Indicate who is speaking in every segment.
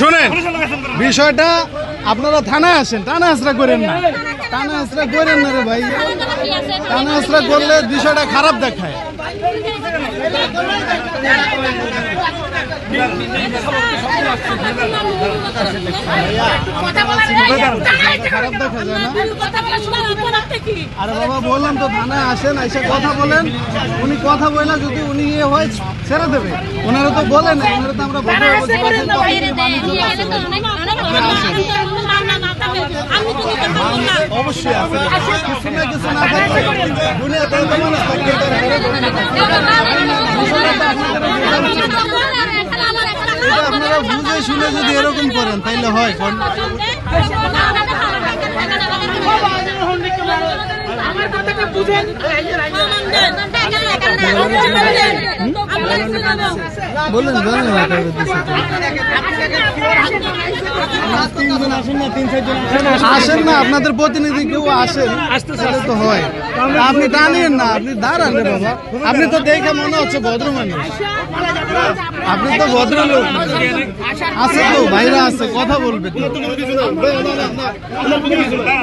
Speaker 1: শোনেন বিষয়টা আপনারা থানায় আসেন, টানা হাসরা করেন না, টানা হাসরা করেন না রে ভাই, টানা হাসরা করলে বিষয়টা খারাপ দেখায়। খারাপ দেখা যায় না। আরে বাবা বললাম তো থানায় আসেন, এসে কথা বলেন, উনি কথা বলে যদি উনি ইয়ে হয় ছেড়ে দেবে। ওনারা তো বলেন, ওনারা তো আমরা অবশ্যই আছে, কিছু না কিছু না থাকলে দুনিয়াতে মানুষ থাকতে আপনারা বুঝে শুনে যদি এরকম করেন তাইলে হয়। বলেন আসেন না, আপনাদের প্রতিনিধি কেউ আসেন, তাহলে তো হয়। আপনি টানেন না, আপনি দাঁড়ান রে বাবা, আপনি তো দেখে মনে হচ্ছে ভদ্র মানুষ, আপনি তো ভদ্রলোক আছে, তো বাইরে আছে, কথা বলবে।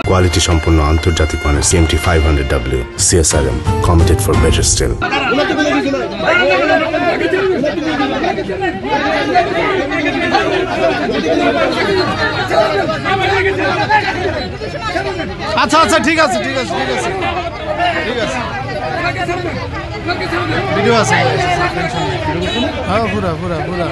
Speaker 2: কোয়ালিটি সম্পন্ন আন্তর্জাতিক মানের CMT 500W CSRM, committed for better still.
Speaker 1: আচ্ছা আচ্ছা ঠিক আছে ঠিক আছে ঠিক আছে ঠিক আছে, ভিডিও আছে, হ্যাঁ পুরা পুরা পুরা।